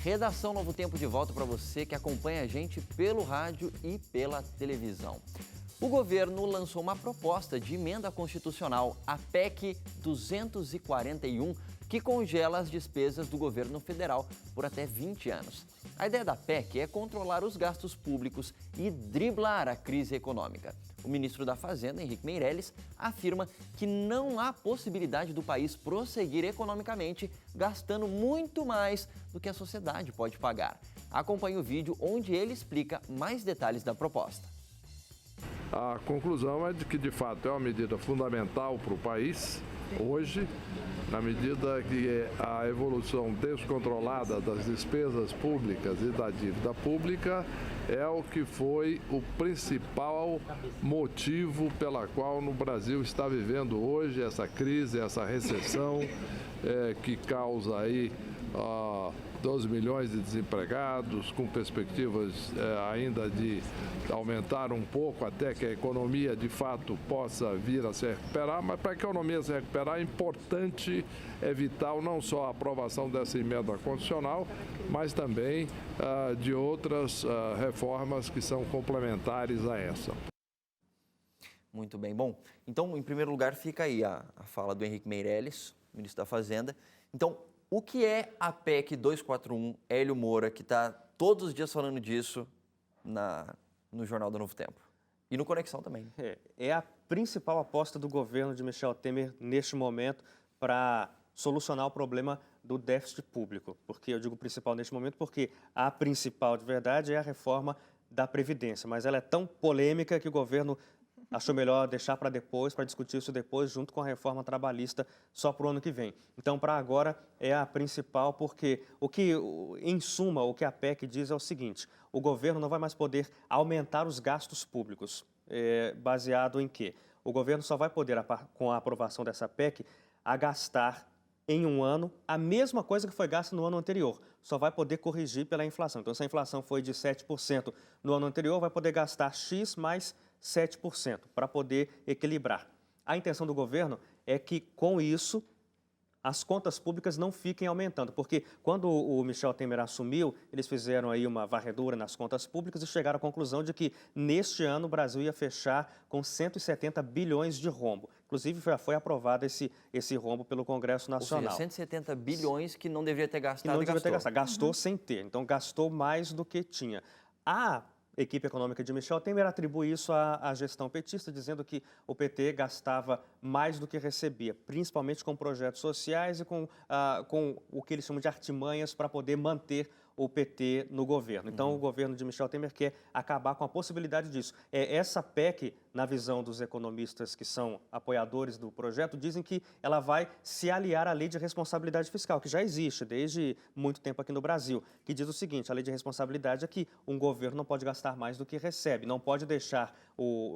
Redação Novo Tempo de volta para você que acompanha a gente pelo rádio e pela televisão. O governo lançou uma proposta de emenda constitucional, a PEC 241, que congela as despesas do governo federal por até 20 anos. A ideia da PEC é controlar os gastos públicos e driblar a crise econômica. O ministro da Fazenda, Henrique Meirelles, afirma que não há possibilidade do país prosseguir economicamente gastando muito mais do que a sociedade pode pagar. Acompanhe o vídeo onde ele explica mais detalhes da proposta. A conclusão é de que, de fato, é uma medida fundamental para o país, hoje, na medida que a evolução descontrolada das despesas públicas e da dívida pública é o que foi o principal motivo pela qual no Brasil está vivendo hoje essa crise, essa recessão que causa aí 12 milhões de desempregados, com perspectivas ainda de aumentar um pouco até que a economia de fato possa vir a se recuperar, mas para que a economia se recuperar é importante, é vital não só a aprovação dessa emenda constitucional, mas também de outras reformas que são complementares a essa. Muito bem. Bom, então, em primeiro lugar, fica aí a fala do Henrique Meirelles, ministro da Fazenda. Então, o que é a PEC 241, Hélio Moura, que está todos os dias falando disso no Jornal do Novo Tempo? E no Conexão também. É a principal aposta do governo de Michel Temer neste momento para solucionar o problema do déficit público. Porque eu digo principal neste momento porque a principal de verdade é a reforma da Previdência, mas ela é tão polêmica que o governo achou melhor deixar para depois, para discutir isso depois, junto com a reforma trabalhista, só para o ano que vem. Então, para agora, é a principal, porque em suma, o que a PEC diz é o seguinte: o governo não vai mais poder aumentar os gastos públicos. Baseado em quê? O governo só vai poder, com a aprovação dessa PEC, gastar em um ano a mesma coisa que foi gasta no ano anterior. Só vai poder corrigir pela inflação. Então, se a inflação foi de 7% no ano anterior, vai poder gastar X mais 7% para poder equilibrar. A intenção do governo é que, com isso, as contas públicas não fiquem aumentando, porque quando o Michel Temer assumiu, eles fizeram aí uma varredura nas contas públicas e chegaram à conclusão de que neste ano o Brasil ia fechar com 170 bilhões de rombo. Inclusive, já foi aprovado esse rombo pelo Congresso Nacional. Ou seja, 170 bilhões que não deveria ter gastado. Que não deveria ter gastado. Gastou sem ter, então gastou mais do que tinha. A equipe econômica de Michel Temer atribui isso à gestão petista, dizendo que o PT gastava mais do que recebia, principalmente com projetos sociais e com o que eles chamam de artimanhas para poder manter o PT no governo. Então, o governo de Michel Temer quer acabar com a possibilidade disso. Essa PEC, na visão dos economistas que são apoiadores do projeto, dizem que ela vai se aliar à lei de responsabilidade fiscal, que já existe desde muito tempo aqui no Brasil, que diz o seguinte: a lei de responsabilidade é que um governo não pode gastar mais do que recebe, não pode deixar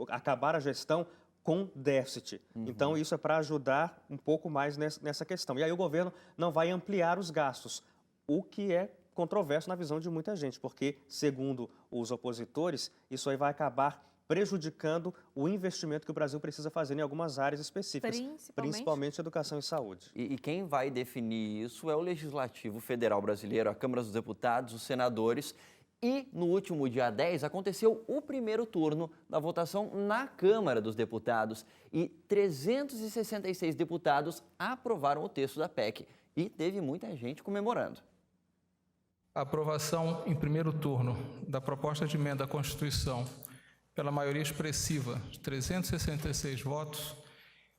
acabar a gestão com déficit. Então, isso é para ajudar um pouco mais nessa questão. E aí o governo não vai ampliar os gastos, o que é controverso na visão de muita gente, porque, segundo os opositores, isso aí vai acabar prejudicando o investimento que o Brasil precisa fazer em algumas áreas específicas, principalmente educação e saúde. E quem vai definir isso é o Legislativo Federal Brasileiro, a Câmara dos Deputados, os senadores. E no último dia 10 aconteceu o primeiro turno da votação na Câmara dos Deputados e 366 deputados aprovaram o texto da PEC e teve muita gente comemorando. A aprovação em primeiro turno da proposta de emenda à Constituição pela maioria expressiva de 366 votos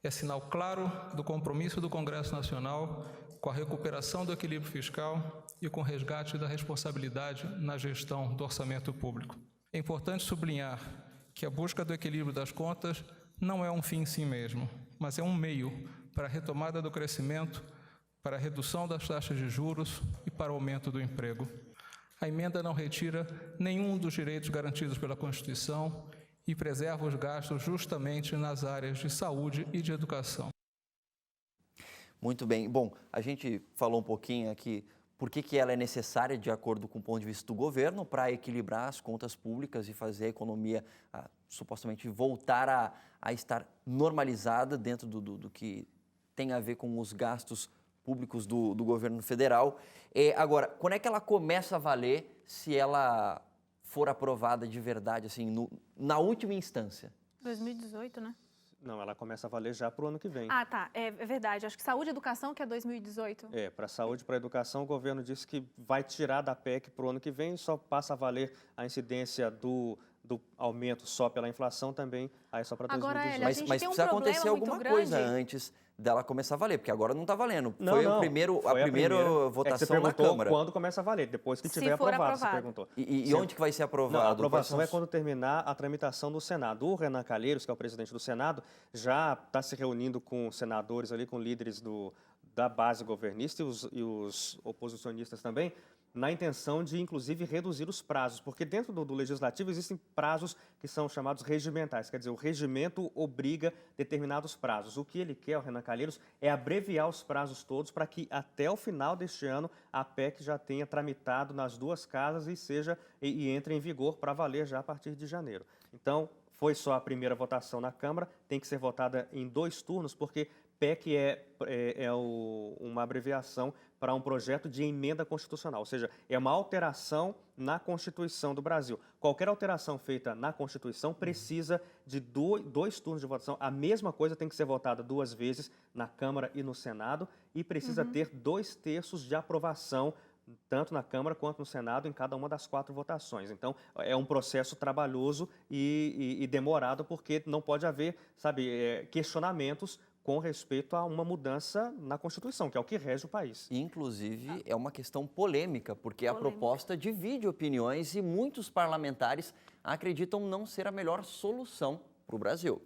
é sinal claro do compromisso do Congresso Nacional com a recuperação do equilíbrio fiscal e com o resgate da responsabilidade na gestão do orçamento público. É importante sublinhar que a busca do equilíbrio das contas não é um fim em si mesmo, mas é um meio para a retomada do crescimento, para a redução das taxas de juros e para o aumento do emprego. A emenda não retira nenhum dos direitos garantidos pela Constituição e preserva os gastos justamente nas áreas de saúde e de educação. Muito bem. Bom, a gente falou um pouquinho aqui por que ela é necessária de acordo com o ponto de vista do governo para equilibrar as contas públicas e fazer a economia supostamente voltar a estar normalizada dentro do que tem a ver com os gastos públicos do governo federal. Agora, quando é que ela começa a valer, se ela for aprovada de verdade, assim, na última instância? 2018, né? Não, ela começa a valer já para o ano que vem. Ah, tá. É verdade. Acho que saúde e educação, que é 2018. Para saúde e para educação, o governo disse que vai tirar da PEC para o ano que vem e só passa a valer a incidência do aumento só pela inflação também, aí só para 2018. Agora, Mas tem um precisa problema acontecer muito alguma grande. coisa antes dela começar a valer, porque agora não está valendo. Não, Foi não. a primeira você votação na perguntou Câmara. quando começa a valer, depois que Se tiver for aprovado, você aprovado. perguntou. E onde que vai ser aprovado? Não, a aprovação Quais é são quando terminar a tramitação do Senado. O Renan Calheiros, que é o presidente do Senado, já está se reunindo com senadores ali, com líderes da base governista e os oposicionistas também, na intenção de, inclusive, reduzir os prazos, porque dentro do legislativo existem prazos que são chamados regimentais, quer dizer, o regimento obriga determinados prazos. O que ele quer, o Renan Calheiros, é abreviar os prazos todos para que até o final deste ano a PEC já tenha tramitado nas duas casas e entre em vigor para valer já a partir de janeiro. Então, foi só a primeira votação na Câmara, tem que ser votada em 2 turnos, porque PEC uma abreviação para um projeto de emenda constitucional, ou seja, é uma alteração na Constituição do Brasil. Qualquer alteração feita na Constituição precisa de 2 turnos de votação. A mesma coisa tem que ser votada 2 vezes na Câmara e no Senado e precisa ter 2/3 de aprovação tanto na Câmara quanto no Senado, em cada uma das 4 votações. Então, é um processo trabalhoso e demorado, porque não pode haver, questionamentos com respeito a uma mudança na Constituição, que é o que rege o país. Inclusive, é uma questão polêmica, porque a proposta divide opiniões e muitos parlamentares acreditam não ser a melhor solução para o Brasil.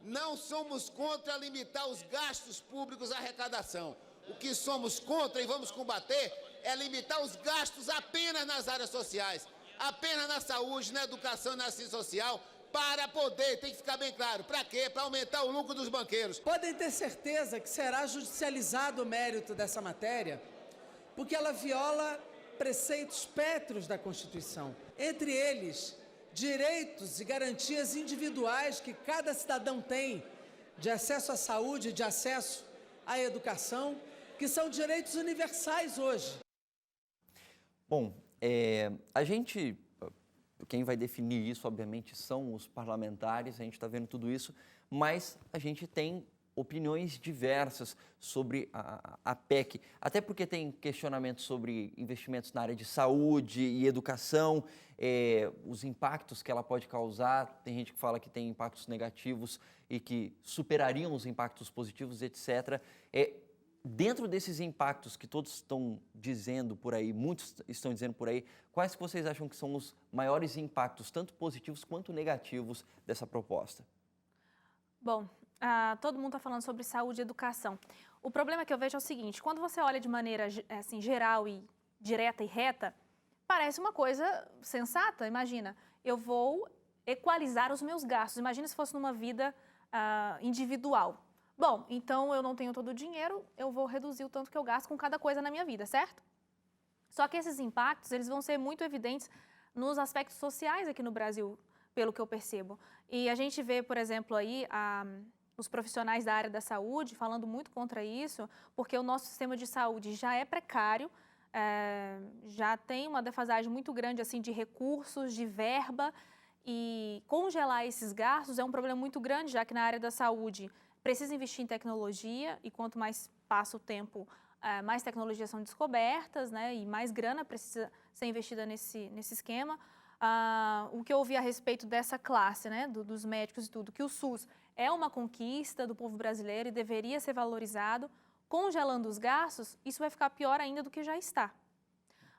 Não somos contra limitar os gastos públicos à arrecadação. O que somos contra e vamos combater é limitar os gastos apenas nas áreas sociais, apenas na saúde, na educação e na assistência social, para poder, tem que ficar bem claro, para quê? Para aumentar o lucro dos banqueiros. Podem ter certeza que será judicializado o mérito dessa matéria, porque ela viola preceitos pétreos da Constituição. Entre eles, direitos e garantias individuais que cada cidadão tem de acesso à saúde, de acesso à educação, que são direitos universais hoje. Bom, quem vai definir isso, obviamente, são os parlamentares, a gente está vendo tudo isso, mas a gente tem opiniões diversas sobre a PEC, até porque tem questionamentos sobre investimentos na área de saúde e educação, os impactos que ela pode causar, tem gente que fala que tem impactos negativos e que superariam os impactos positivos, etc. Dentro desses impactos que todos estão dizendo por aí, muitos estão dizendo por aí, quais que vocês acham que são os maiores impactos, tanto positivos quanto negativos, dessa proposta? Bom, todo mundo está falando sobre saúde e educação. O problema que eu vejo é o seguinte, quando você olha de maneira assim, geral e direta e reta, parece uma coisa sensata. Imagina, eu vou equalizar os meus gastos. Imagina se fosse numa vida individual. Bom, então eu não tenho todo o dinheiro, eu vou reduzir o tanto que eu gasto com cada coisa na minha vida, certo? Só que esses impactos, eles vão ser muito evidentes nos aspectos sociais aqui no Brasil, pelo que eu percebo. E a gente vê, por exemplo, aí os profissionais da área da saúde falando muito contra isso, porque o nosso sistema de saúde já é precário, já tem uma defasagem muito grande assim, de recursos, de verba, e congelar esses gastos é um problema muito grande, já que na área da saúde precisa investir em tecnologia e quanto mais passa o tempo, mais tecnologias são descobertas, né, e mais grana precisa ser investida nesse esquema. O que eu ouvi a respeito dessa classe, né, dos médicos e tudo, que o SUS é uma conquista do povo brasileiro e deveria ser valorizado, congelando os gastos, isso vai ficar pior ainda do que já está.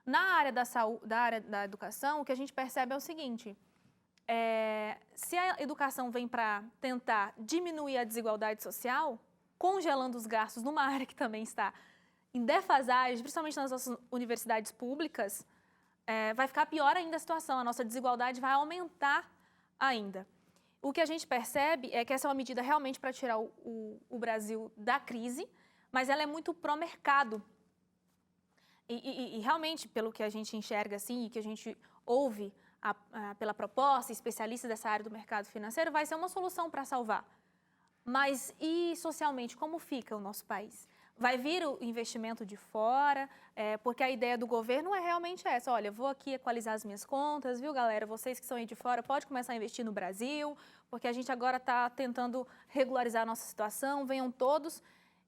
Na área da área da educação, o que a gente percebe é o seguinte, se a educação vem para tentar diminuir a desigualdade social, congelando os gastos numa área que também está em defasagem, principalmente nas nossas universidades públicas, vai ficar pior ainda a situação, a nossa desigualdade vai aumentar ainda. O que a gente percebe é que essa é uma medida realmente para tirar o Brasil da crise, mas ela é muito pró-mercado. E realmente, pelo que a gente enxerga assim, e que a gente ouve pela proposta, especialistas dessa área do mercado financeiro, vai ser uma solução para salvar. Mas e socialmente, como fica o nosso país? vai vir o investimento de fora, porque a ideia do governo é realmente essa, olha, vou aqui equalizar as minhas contas, viu, galera? Vocês que são aí de fora, pode começar a investir no Brasil, porque a gente agora está tentando regularizar a nossa situação, venham todos.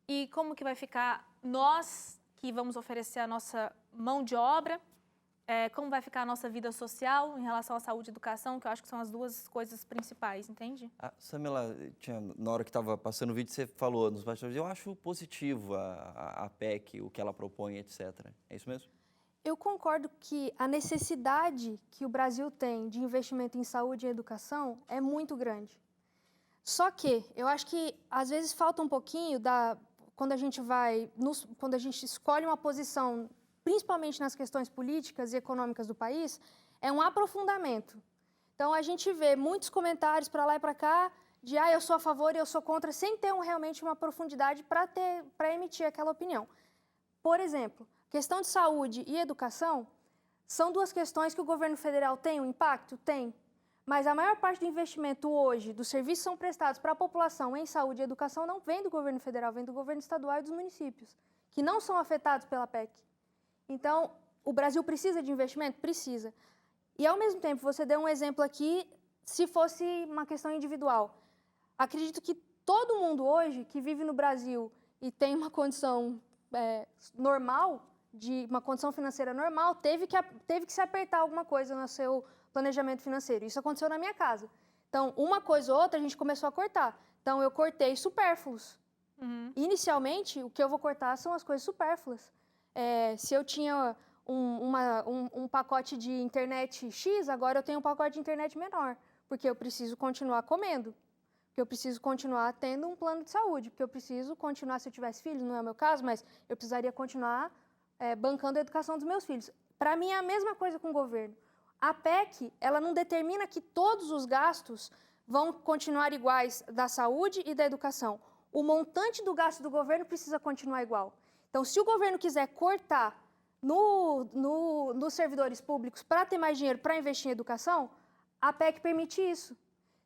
E como que vai ficar nós que vamos oferecer a nossa mão de obra, como vai ficar a nossa vida social em relação à saúde e educação, que eu acho que são as duas coisas principais, entende? Samela, na hora que estava passando o vídeo, você falou nos bastidores, eu acho positivo a PEC, o que ela propõe, etc. É isso mesmo? Eu concordo que a necessidade que o Brasil tem de investimento em saúde e educação é muito grande. Só que eu acho que às vezes falta um pouquinho quando a gente escolhe uma posição, principalmente nas questões políticas e econômicas do país, é um aprofundamento. Então a gente vê muitos comentários para lá e para cá de eu sou a favor e eu sou contra, sem ter realmente uma profundidade para emitir aquela opinião. Por exemplo, questão de saúde e educação são duas questões que o governo federal tem um impacto? Tem. Mas a maior parte do investimento hoje, dos serviços que são prestados para a população em saúde e educação, não vem do governo federal, vem do governo estadual e dos municípios, que não são afetados pela PEC. Então, o Brasil precisa de investimento? Precisa. E, ao mesmo tempo, você deu um exemplo aqui, se fosse uma questão individual. Acredito que todo mundo hoje que vive no Brasil e tem uma condição normal, uma condição financeira normal, teve que se apertar alguma coisa no seu planejamento financeiro. Isso aconteceu na minha casa. Então, uma coisa ou outra, a gente começou a cortar. Então, eu cortei supérfluos. Inicialmente, o que eu vou cortar são as coisas supérfluas. Se eu tinha um pacote de internet X, agora eu tenho um pacote de internet menor, porque eu preciso continuar comendo, porque eu preciso continuar tendo um plano de saúde, porque eu preciso continuar, se eu tivesse filhos, não é o meu caso, mas eu precisaria continuar bancando a educação dos meus filhos. Para mim, é a mesma coisa com o governo. A PEC, ela não determina que todos os gastos vão continuar iguais da saúde e da educação. O montante do gasto do governo precisa continuar igual. Então, se o governo quiser cortar nos servidores públicos para ter mais dinheiro para investir em educação, a PEC permite isso.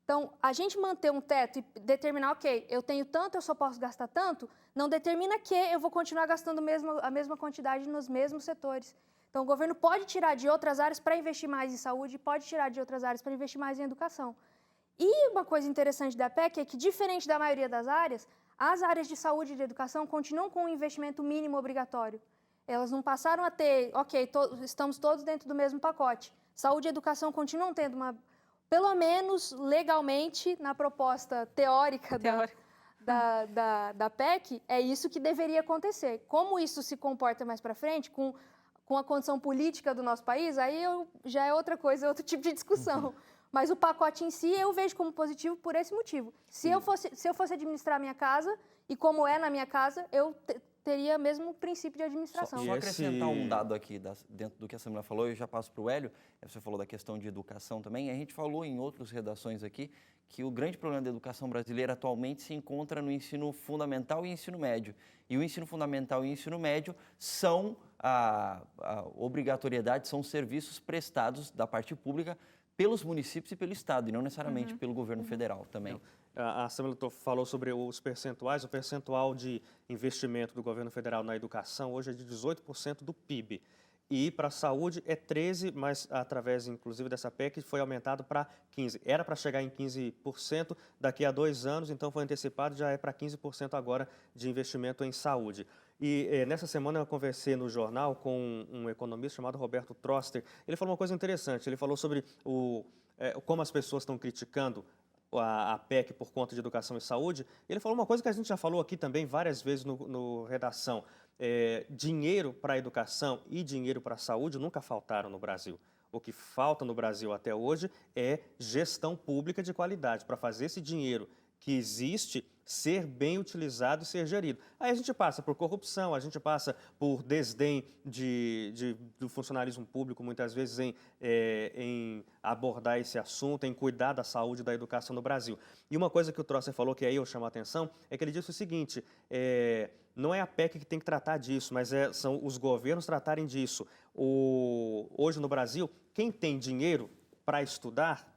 Então, a gente manter um teto e determinar, ok, eu tenho tanto, eu só posso gastar tanto, não determina que eu vou continuar gastando a mesma quantidade nos mesmos setores. Então, o governo pode tirar de outras áreas para investir mais em saúde, pode tirar de outras áreas para investir mais em educação. E uma coisa interessante da PEC é que, diferente da maioria das áreas, as áreas de saúde e de educação continuam com um investimento mínimo obrigatório. Elas não passaram a ter, ok, estamos todos dentro do mesmo pacote. Saúde e educação continuam tendo pelo menos legalmente, na proposta teórica da PEC, é isso que deveria acontecer. Como isso se comporta mais para frente, com a condição política do nosso país, aí já é outra coisa, outro tipo de discussão. Mas o pacote em si eu vejo como positivo por esse motivo. Se eu fosse administrar a minha casa, e como é na minha casa, eu teria o mesmo princípio de administração. Só acrescentar um dado aqui dentro do que a Samela falou, eu já passo para o Hélio, você falou da questão de educação também, a gente falou em outras redações aqui que o grande problema da educação brasileira atualmente se encontra no ensino fundamental e ensino médio. E o ensino fundamental e o ensino médio são a obrigatoriedade, são serviços prestados da parte pública pelos municípios e pelo Estado, e não necessariamente pelo governo federal também. A Samela falou sobre os percentuais. O percentual de investimento do governo federal na educação hoje é de 18% do PIB. E para a saúde é 13%, mas através, inclusive, dessa PEC foi aumentado para 15%. Era para chegar em 15% daqui a 2 anos, então foi antecipado, já é para 15% agora de investimento em saúde. E nessa semana eu conversei no jornal com um economista chamado Roberto Troster. Ele falou uma coisa interessante, ele falou sobre como as pessoas estão criticando a PEC por conta de educação e saúde. Ele falou uma coisa que a gente já falou aqui também várias vezes no Redação. Dinheiro para a educação e dinheiro para a saúde nunca faltaram no Brasil. O que falta no Brasil até hoje é gestão pública de qualidade, para fazer esse dinheiro que existe ser bem utilizado e ser gerido. Aí a gente passa por corrupção, a gente passa por desdém do funcionalismo público, muitas vezes em abordar esse assunto, em cuidar da saúde e da educação no Brasil. E uma coisa que o Trocer falou, que aí eu chamo a atenção, é que ele disse o seguinte, não é a PEC que tem que tratar disso, mas são os governos tratarem disso. Hoje no Brasil, quem tem dinheiro para estudar,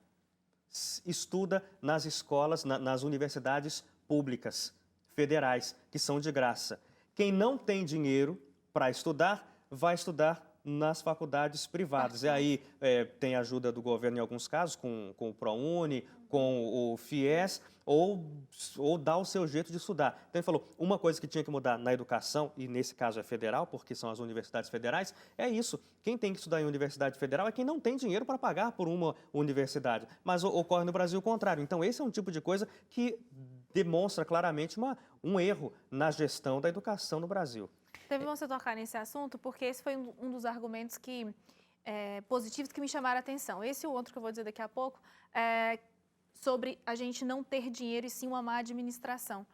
estuda nas escolas, nas universidades públicas, federais, que são de graça. Quem não tem dinheiro para estudar, vai estudar nas faculdades privadas. E aí tem ajuda do governo em alguns casos, com o ProUni, com o FIES, ou dá o seu jeito de estudar. Então ele falou, uma coisa que tinha que mudar na educação, e nesse caso é federal, porque são as universidades federais, é isso. Quem tem que estudar em universidade federal é quem não tem dinheiro para pagar por uma universidade. Mas ocorre no Brasil o contrário. Então esse é um tipo de coisa que demonstra claramente um erro na gestão da educação no Brasil. Teve bom você tocar nesse assunto, porque esse foi um dos argumentos positivos que me chamaram a atenção. Esse e o outro que eu vou dizer daqui a pouco, sobre a gente não ter dinheiro e sim uma má administração.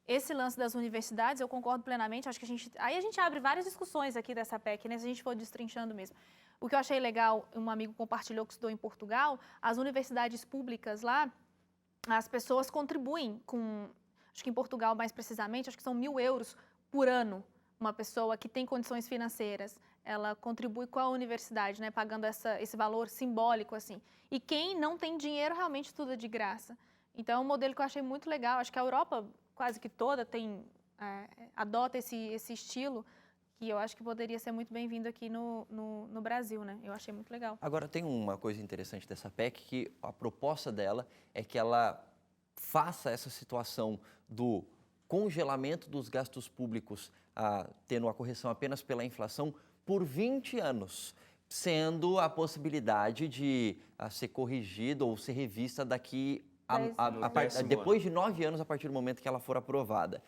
Esse lance das universidades, eu concordo plenamente, acho que aí a gente abre várias discussões aqui dessa PEC, né, se a gente for destrinchando mesmo. O que eu achei legal, um amigo compartilhou que estudou em Portugal, as universidades públicas lá, as pessoas contribuem com, acho que em Portugal mais precisamente, acho que são 1.000 euros por ano. Uma pessoa que tem condições financeiras, ela contribui com a universidade, né, pagando esse valor simbólico, assim. E quem não tem dinheiro realmente estuda de graça. Então, é um modelo que eu achei muito legal. Acho que a Europa quase que toda adota esse estilo, que eu acho que poderia ser muito bem-vindo aqui no Brasil, né? Eu achei muito legal. Agora, tem uma coisa interessante dessa PEC, que a proposta dela é que ela faça essa situação do congelamento dos gastos públicos, tendo a correção apenas pela inflação, por 20 anos, sendo a possibilidade de ser corrigida ou ser revista daqui depois de 9 anos, a partir do momento que ela for aprovada.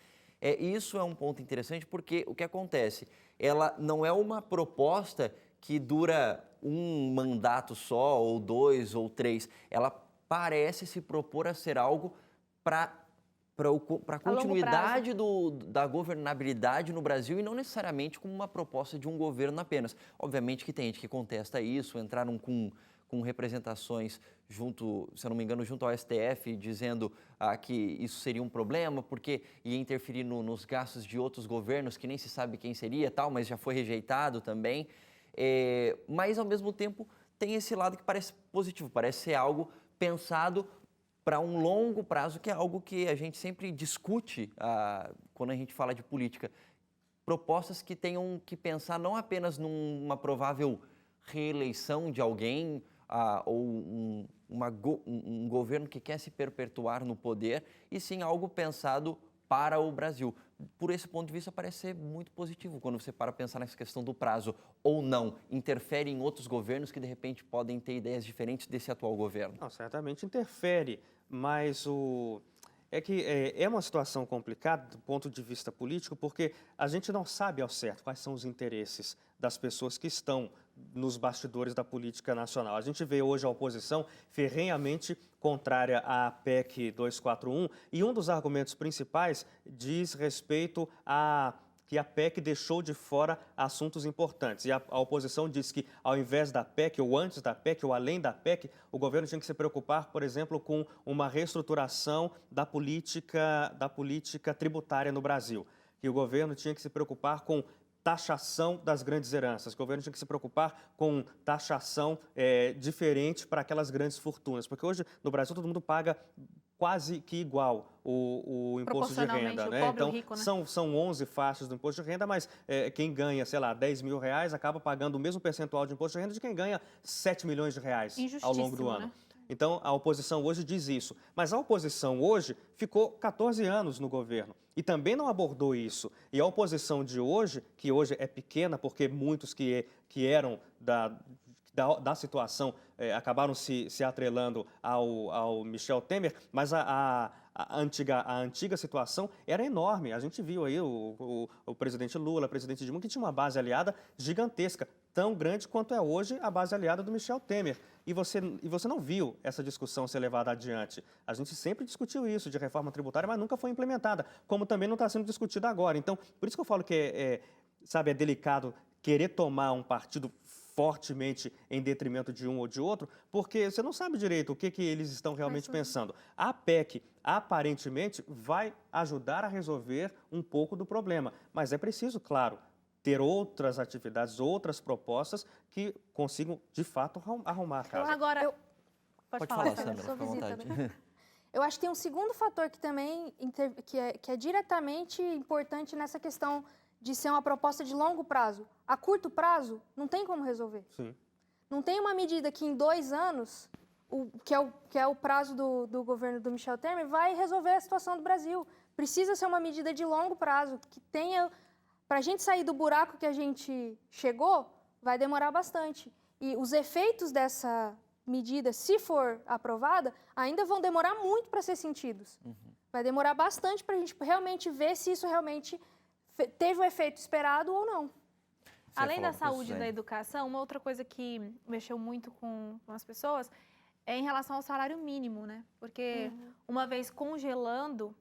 Isso é um ponto interessante, porque o que acontece? Ela não é uma proposta que dura um mandato só, ou 2, ou 3. Ela parece se propor a ser algo para a continuidade da governabilidade no Brasil, e não necessariamente como uma proposta de um governo apenas. Obviamente que tem gente que contesta isso, entraram com representações junto, se eu não me engano, junto ao STF, dizendo que isso seria um problema, porque ia interferir nos gastos de outros governos, que nem se sabe quem seria, mas já foi rejeitado também. Mas, ao mesmo tempo, tem esse lado que parece positivo, parece ser algo pensado para um longo prazo, que é algo que a gente sempre discute quando a gente fala de política. Propostas que tenham que pensar não apenas numa provável reeleição de alguém ou um governo que quer se perpetuar no poder, e sim algo pensado para o Brasil. Por esse ponto de vista, parece ser muito positivo quando você para pensar nessa questão do prazo, ou não, interfere em outros governos que, de repente, podem ter ideias diferentes desse atual governo. Não, certamente interfere, mas é uma situação complicada do ponto de vista político, porque a gente não sabe ao certo quais são os interesses das pessoas que estão nos bastidores da política nacional. A gente vê hoje a oposição ferrenhamente contrária à PEC 241, e um dos argumentos principais diz respeito a que a PEC deixou de fora assuntos importantes. E a oposição diz que, ao invés da PEC, ou antes da PEC, ou além da PEC, o governo tinha que se preocupar, por exemplo, com uma reestruturação da política tributária no Brasil. Que o governo tinha que se preocupar com taxação das grandes heranças. O governo tinha que se preocupar com taxação diferente para aquelas grandes fortunas. Porque hoje, no Brasil, todo mundo paga quase que igual o imposto de renda, né? Então, rico, né? São 11 faixas do imposto de renda, mas quem ganha, sei lá, 10 mil reais acaba pagando o mesmo percentual de imposto de renda de quem ganha 7 milhões de reais ao longo do ano. Né? Então, a oposição hoje diz isso. Mas a oposição hoje ficou 14 anos no governo e também não abordou isso. E a oposição de hoje, que hoje é pequena, porque muitos que eram da situação acabaram se atrelando ao Michel Temer, mas a antiga situação era enorme. A gente viu aí o presidente Lula, o presidente Dilma, que tinha uma base aliada gigantesca, tão grande quanto é hoje a base aliada do Michel Temer. E você não viu essa discussão ser levada adiante. A gente sempre discutiu isso de reforma tributária, mas nunca foi implementada, como também não está sendo discutida agora. Então, por isso que eu falo que é delicado querer tomar um partido fortemente em detrimento de um ou de outro, porque você não sabe direito o que eles estão realmente pensando. A PEC, aparentemente, vai ajudar a resolver um pouco do problema, mas é preciso, claro, ter outras atividades, outras propostas que consigam, de fato, arrumar a casa. Agora, Pode falar, Sandra, fica à vontade. Eu acho que tem um segundo fator que também que é diretamente importante nessa questão de ser uma proposta de longo prazo. A curto prazo, não tem como resolver. Sim. Não tem uma medida que em 2 anos, que é o prazo do governo do Michel Temer, vai resolver a situação do Brasil. Precisa ser uma medida de longo prazo, que tenha... Para a gente sair do buraco que a gente chegou, vai demorar bastante. E os efeitos dessa medida, se for aprovada, ainda vão demorar muito para ser sentidos. Vai demorar bastante para a gente realmente ver se isso realmente teve o efeito esperado ou não. Além da saúde e da educação, uma outra coisa que mexeu muito com as pessoas é em relação ao salário mínimo, né? Porque uma vez congelando,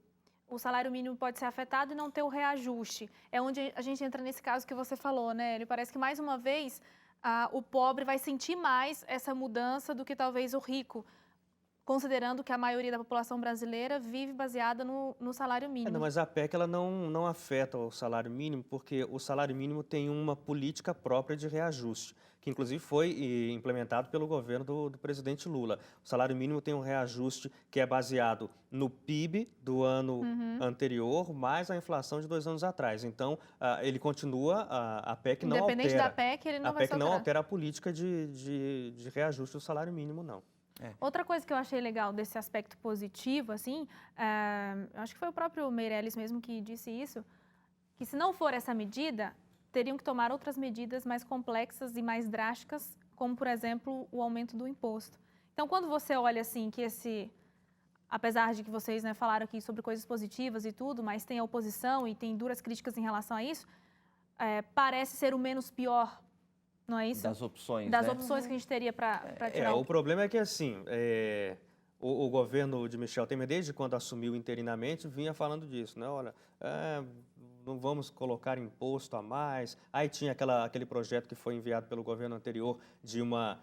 o salário mínimo pode ser afetado e não ter o reajuste. É onde a gente entra nesse caso que você falou, né? Ele parece que, mais uma vez, o pobre vai sentir mais essa mudança do que talvez o rico, considerando que a maioria da população brasileira vive baseada no salário mínimo. Não, mas a PEC ela não afeta o salário mínimo, porque o salário mínimo tem uma política própria de reajuste, que inclusive foi implementado pelo governo do presidente Lula. O salário mínimo tem um reajuste que é baseado no PIB do ano anterior, mais a inflação de 2 anos atrás. Então, ele continua, a PEC não altera. Independente da PEC, ele não vai A PEC não altera a política de reajuste do salário mínimo, não. Outra coisa que eu achei legal desse aspecto positivo, assim, eu acho que foi o próprio Meirelles mesmo que disse isso, que se não for essa medida, teriam que tomar outras medidas mais complexas e mais drásticas, como, por exemplo, o aumento do imposto. Então, quando você olha assim, que apesar de que vocês, né, falaram aqui sobre coisas positivas e tudo, mas tem a oposição e tem duras críticas em relação a isso, parece ser o menos pior. Não é isso? Das opções, Das né? opções que a gente teria para tirar. O problema é que, assim, o governo de Michel Temer, desde quando assumiu interinamente, vinha falando disso, né? Olha, não vamos colocar imposto a mais. Aí tinha aquele projeto que foi enviado pelo governo anterior de uma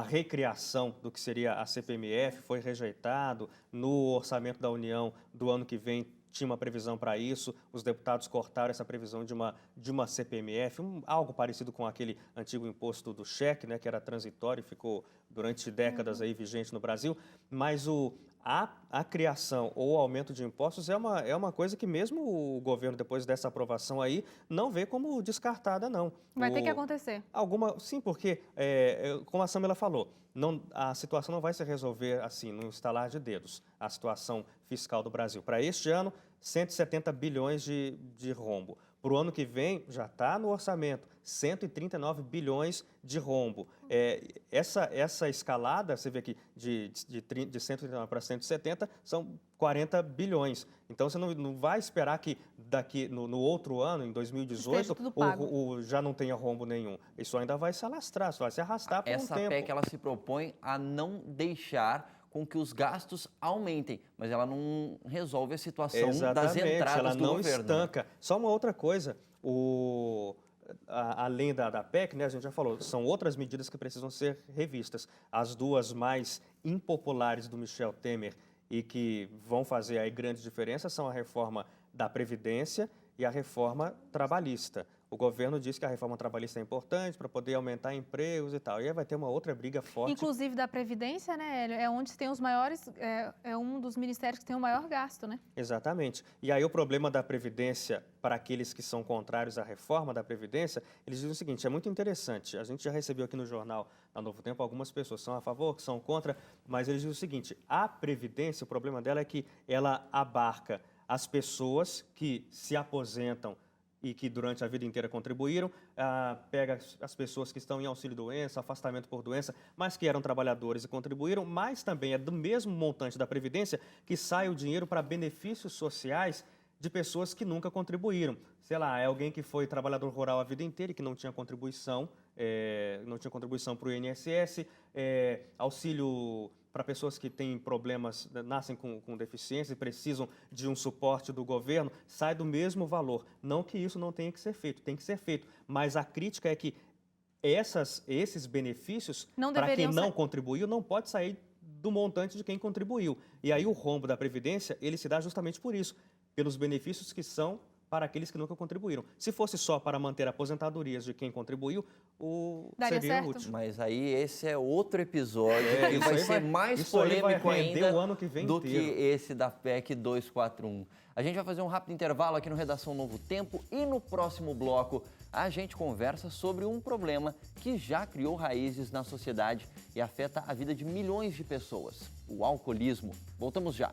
recriação do que seria a CPMF, foi rejeitado. No orçamento da União do ano que vem, tinha uma previsão para isso, os deputados cortaram essa previsão de uma CPMF, algo parecido com aquele antigo imposto do cheque, né, que era transitório e ficou durante décadas aí vigente no Brasil, mas a criação ou o aumento de impostos é uma coisa que mesmo o governo, depois dessa aprovação aí, não vê como descartada, não. Vai ter que acontecer. Sim, porque, como a Samila falou, a situação não vai se resolver assim, no estalar de dedos, a situação fiscal do Brasil. Para este ano, 170 bilhões de rombo. Para o ano que vem, já está no orçamento, 139 bilhões de rombo. Essa escalada, você vê aqui, de 139 para 170, são 40 bilhões. Então, você não vai esperar que daqui no outro ano, em 2018, já não tenha rombo nenhum. Isso ainda vai se alastrar, vai se arrastar por um tempo. Essa PEC, ela se propõe a não deixar com que os gastos aumentem, mas ela não resolve a situação das entradas do governo. Ela não estanca. Só uma outra coisa, além da PEC, né, a gente já falou, são outras medidas que precisam ser revistas. As duas mais impopulares do Michel Temer e que vão fazer aí grande diferença são a reforma da Previdência e a reforma trabalhista. O governo diz que a reforma trabalhista é importante para poder aumentar empregos e tal. E aí vai ter uma outra briga forte. Inclusive da Previdência, né, Hélio? É onde tem os maiores, é um dos ministérios que tem o maior gasto, né? Exatamente. E aí o problema da Previdência, para aqueles que são contrários à reforma da Previdência, eles dizem o seguinte, é muito interessante, a gente já recebeu aqui no jornal, na Novo Tempo, algumas pessoas são a favor, que são contra, mas eles dizem o seguinte, a Previdência, o problema dela é que ela abarca as pessoas que se aposentam e que durante a vida inteira contribuíram, pega as pessoas que estão em auxílio-doença, afastamento por doença, mas que eram trabalhadores e contribuíram, mas também é do mesmo montante da Previdência que sai o dinheiro para benefícios sociais de pessoas que nunca contribuíram. Sei lá, é alguém que foi trabalhador rural a vida inteira e que não tinha contribuição para o INSS, auxílio para pessoas que têm problemas, nascem com deficiência e precisam de um suporte do governo, sai do mesmo valor. Não que isso não tenha que ser feito, tem que ser feito. Mas a crítica é que esses benefícios, para quem não contribuiu, não pode sair do montante de quem contribuiu. E aí o rombo da Previdência, ele se dá justamente por isso, pelos benefícios que são para aqueles que nunca contribuíram. Se fosse só para manter aposentadorias de quem contribuiu, Daria seria certo? útil. Mas aí esse é outro episódio que isso vai aí ser mais isso aí vai polêmico render ainda o ano que vem do inteiro. que esse da PEC 241. A gente vai fazer um rápido intervalo aqui no Redação Novo Tempo e no próximo bloco a gente conversa sobre um problema que já criou raízes na sociedade e afeta a vida de milhões de pessoas: o alcoolismo. Voltamos já.